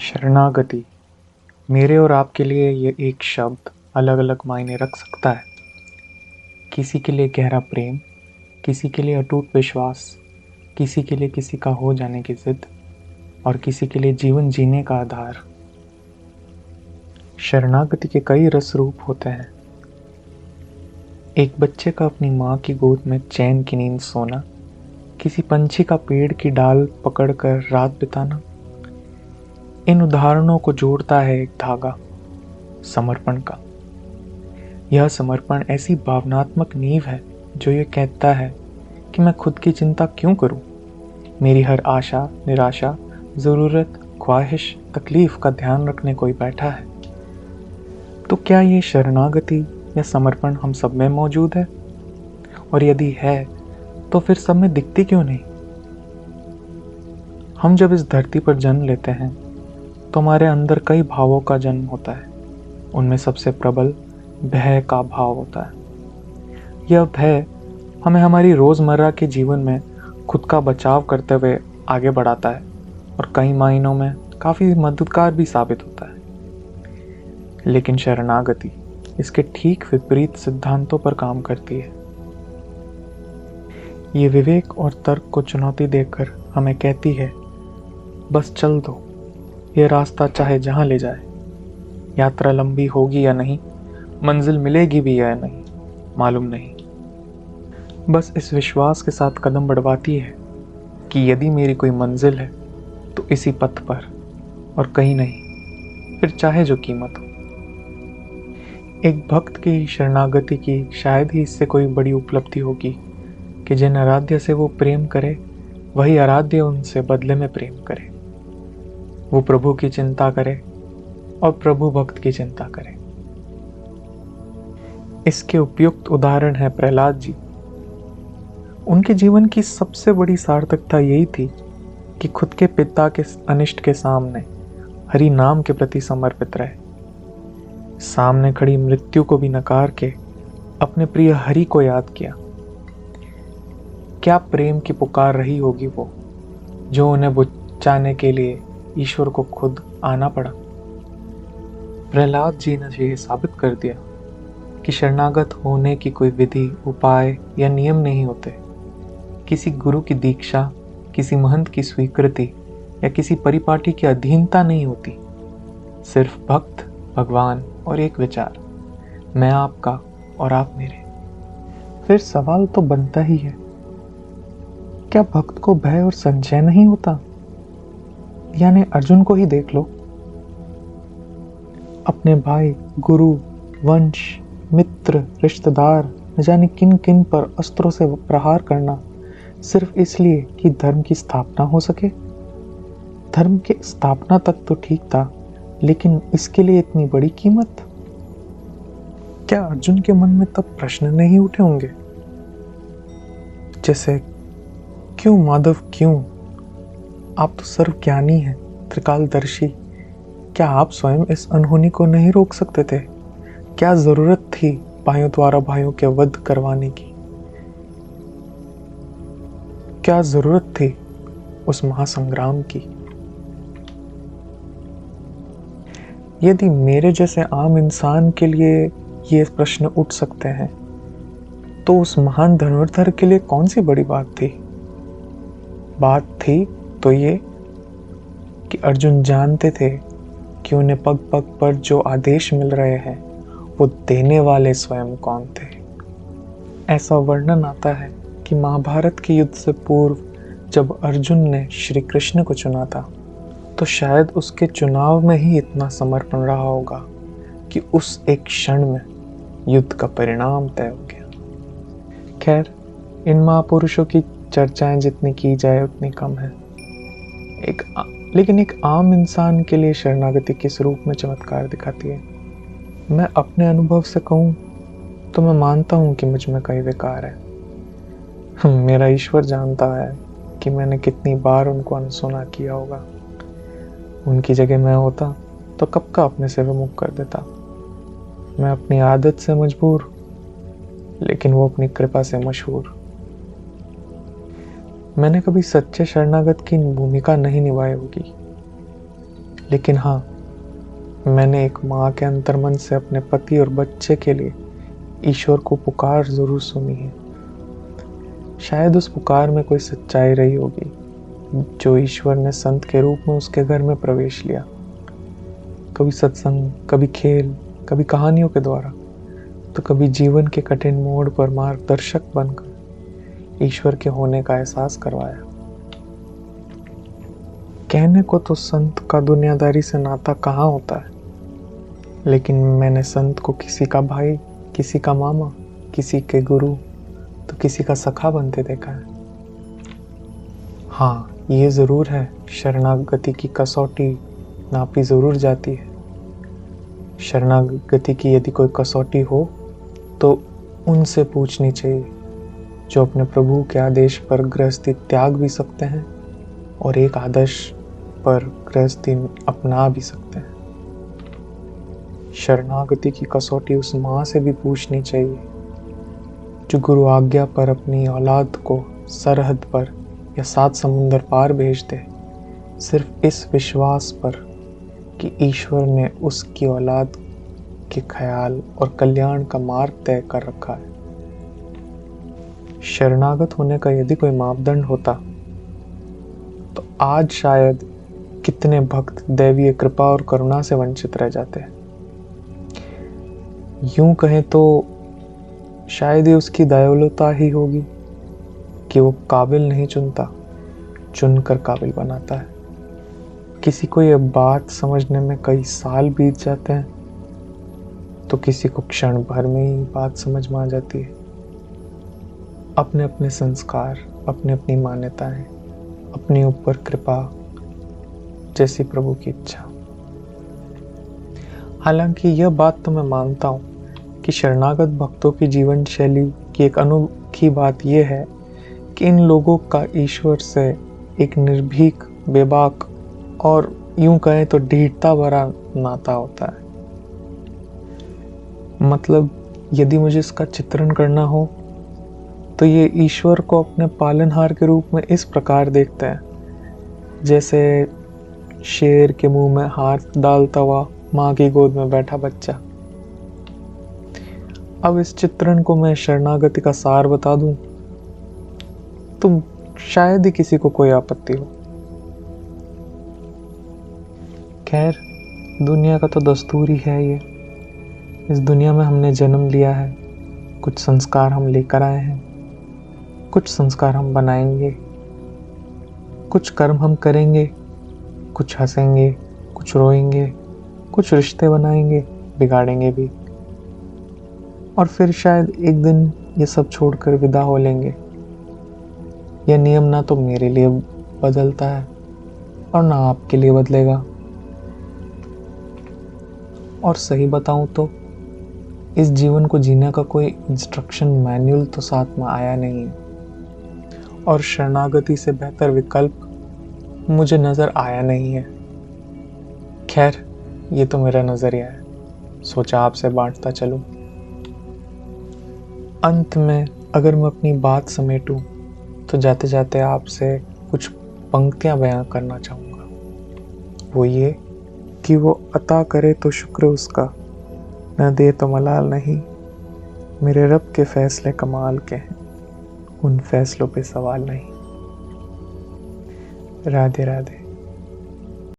शरणागति मेरे और आपके लिए ये एक शब्द अलग अलग मायने रख सकता है। किसी के लिए गहरा प्रेम, किसी के लिए अटूट विश्वास, किसी के लिए किसी का हो जाने की जिद और किसी के लिए जीवन जीने का आधार। शरणागति के कई रस रूप होते हैं। एक बच्चे का अपनी माँ की गोद में चैन की नींद सोना, किसी पंछी का पेड़ की डाल पकड़कर रात बिताना। इन उदाहरणों को जोड़ता है एक धागा, समर्पण का। यह समर्पण ऐसी भावनात्मक नींव है जो ये कहता है कि मैं खुद की चिंता क्यों करूं। मेरी हर आशा, निराशा, ज़रूरत, ख्वाहिश, तकलीफ का ध्यान रखने कोई बैठा है। तो क्या ये शरणागति या समर्पण हम सब में मौजूद है? और यदि है तो फिर सब में दिखती क्यों नहीं? हम जब इस धरती पर जन्म लेते हैं तो हमारे अंदर कई भावों का जन्म होता है। उनमें सबसे प्रबल भय का भाव होता है। यह भय हमें हमारी रोज़मर्रा के जीवन में खुद का बचाव करते हुए आगे बढ़ाता है और कई मायनों में काफ़ी मददगार भी साबित होता है। लेकिन शरणागति इसके ठीक विपरीत सिद्धांतों पर काम करती है। ये विवेक और तर्क को चुनौती देकर हमें कहती है, बस चल दो, ये रास्ता चाहे जहाँ ले जाए। यात्रा लंबी होगी या नहीं, मंजिल मिलेगी भी या नहीं, मालूम नहीं। बस इस विश्वास के साथ कदम बढ़वाती है कि यदि मेरी कोई मंजिल है तो इसी पथ पर और कहीं नहीं, फिर चाहे जो कीमत हो। एक भक्त की शरणागति की शायद ही इससे कोई बड़ी उपलब्धि होगी कि जिन आराध्य से वो प्रेम करे, वही आराध्य उनसे बदले में प्रेम करे। वो प्रभु की चिंता करे और प्रभु भक्त की चिंता करे। इसके उपयुक्त उदाहरण है प्रहलाद जी। उनके जीवन की सबसे बड़ी सार्थकता यही थी कि खुद के पिता के अनिष्ट के सामने हरि नाम के प्रति समर्पित रहे। सामने खड़ी मृत्यु को भी नकार के अपने प्रिय हरि को याद किया। क्या प्रेम की पुकार रही होगी वो, जो उन्हें बुझाने के लिए ईश्वर को खुद आना पड़ा। प्रहलाद जी ने यह साबित कर दिया कि शरणागत होने की कोई विधि, उपाय या नियम नहीं होते। किसी गुरु की दीक्षा, किसी महंत की स्वीकृति या किसी परिपाटी की अधीनता नहीं होती। सिर्फ भक्त, भगवान और एक विचार, मैं आपका और आप मेरे। फिर सवाल तो बनता ही है, क्या भक्त को भय और संशय नहीं होता? यानी अर्जुन को ही देख लो। अपने भाई, गुरु, वंश, मित्र, रिश्तेदार, न जाने किन किन पर अस्त्रों से प्रहार करना सिर्फ इसलिए कि धर्म की स्थापना हो सके। धर्म की स्थापना तक तो ठीक था, लेकिन इसके लिए इतनी बड़ी कीमत? क्या अर्जुन के मन में तब प्रश्न नहीं उठे होंगे, जैसे क्यों माधव क्यों? आप तो सर्वज्ञानी हैं, त्रिकालदर्शी। क्या आप स्वयं इस अनहोनी को नहीं रोक सकते थे? क्या जरूरत थी भाइयों द्वारा भाइयों के वध करवाने की? क्या जरूरत थी उस महासंग्राम की? यदि मेरे जैसे आम इंसान के लिए ये प्रश्न उठ सकते हैं, तो उस महान धनुर्धर के लिए कौन सी बड़ी बात थी? बात थी तो ये कि अर्जुन जानते थे कि उन्हें पग पग पर जो आदेश मिल रहे हैं वो देने वाले स्वयं कौन थे। ऐसा वर्णन आता है कि महाभारत के युद्ध से पूर्व जब अर्जुन ने श्री कृष्ण को चुना था, तो शायद उसके चुनाव में ही इतना समर्पण रहा होगा कि उस एक क्षण में युद्ध का परिणाम तय हो गया। खैर, इन महापुरुषों की चर्चाएं जितनी की जाए उतनी कम है। लेकिन एक आम इंसान के लिए शरणागति किस रूप में चमत्कार दिखाती है। मैं अपने अनुभव से कहूँ तो मैं मानता हूँ कि मुझ में कई विकार है। मेरा ईश्वर जानता है कि मैंने कितनी बार उनको अनसुना किया होगा। उनकी जगह मैं होता तो कब का अपने से विमुख कर देता। मैं अपनी आदत से मजबूर, लेकिन वो अपनी कृपा से मशहूर। मैंने कभी सच्चे शरणागत की भूमिका नहीं निभाई होगी, लेकिन हाँ, मैंने एक माँ के अंतर्मन से अपने पति और बच्चे के लिए ईश्वर को पुकार जरूर सुनी है। शायद उस पुकार में कोई सच्चाई रही होगी, जो ईश्वर ने संत के रूप में उसके घर में प्रवेश लिया। कभी सत्संग, कभी खेल, कभी कहानियों के द्वारा, तो कभी जीवन के कठिन मोड़ पर मार्गदर्शक बनकर ईश्वर के होने का एहसास करवाया। कहने को तो संत का दुनियादारी से नाता कहाँ होता है, लेकिन मैंने संत को किसी का भाई, किसी का मामा, किसी के गुरु, तो किसी का सखा बनते देखा है। हाँ, ये ज़रूर है, शरणागति की कसौटी नापी ज़रूर जाती है। शरणागति की यदि कोई कसौटी हो तो उनसे पूछनी चाहिए, जो अपने प्रभु के आदेश पर गृहस्थी त्याग भी सकते हैं और एक आदर्श पर गृहस्थी अपना भी सकते हैं। शरणागति की कसौटी उस माँ से भी पूछनी चाहिए, जो गुरु आज्ञा पर अपनी औलाद को सरहद पर या 7 समुंदर पार भेज दे, सिर्फ इस विश्वास पर कि ईश्वर ने उसकी औलाद के ख्याल और कल्याण का मार्ग तय कर रखा है। शरणागत होने का यदि कोई मापदंड होता तो आज शायद कितने भक्त दैवीय कृपा और करुणा से वंचित रह जाते हैं। यूं कहें तो शायद ये उसकी दयालुता ही होगी कि वो काबिल नहीं चुनता, चुनकर काबिल बनाता है। किसी को ये बात समझने में कई साल बीत जाते हैं, तो किसी को क्षण भर में ही बात समझ में आ जाती है। अपने अपने संस्कार, अपनी अपनी मान्यताएं, अपने ऊपर कृपा, जैसी प्रभु की इच्छा। हालांकि यह बात तो मैं मानता हूँ कि शरणागत भक्तों की जीवन शैली की एक अनोखी बात यह है कि इन लोगों का ईश्वर से एक निर्भीक, बेबाक और यूं कहें तो दृढ़ता भरा नाता होता है। मतलब यदि मुझे इसका चित्रण करना हो तो ये ईश्वर को अपने पालनहार के रूप में इस प्रकार देखते हैं, जैसे शेर के मुंह में हाथ डालता हुआ माँ की गोद में बैठा बच्चा। अब इस चित्रण को मैं शरणागति का सार बता दूं तो शायद ही किसी को कोई आपत्ति हो। खैर, दुनिया का तो दस्तूर ही है ये। इस दुनिया में हमने जन्म लिया है, कुछ संस्कार हम लेकर आए हैं, कुछ संस्कार हम बनाएंगे, कुछ कर्म हम करेंगे, कुछ हंसेंगे, कुछ रोएंगे, कुछ रिश्ते बनाएंगे, बिगाड़ेंगे भी, और फिर शायद एक दिन ये सब छोड़कर विदा हो लेंगे। यह नियम ना तो मेरे लिए बदलता है और ना आपके लिए बदलेगा। और सही बताऊं तो इस जीवन को जीने का कोई इंस्ट्रक्शन मैनुअल तो साथ में आया नहीं है, और शरणागति से बेहतर विकल्प मुझे नजर आया नहीं है। खैर, ये तो मेरा नजरिया है, सोचा आपसे बांटता चलूं। अंत में अगर मैं अपनी बात समेटूं तो जाते जाते आपसे कुछ पंक्तियां बयां करना चाहूँगा। वो ये कि वो अता करे तो शुक्र उसका, न दे तो मलाल नहीं। मेरे रब के फैसले कमाल के हैं, उन फैसलों पे सवाल नहीं। राधे राधे।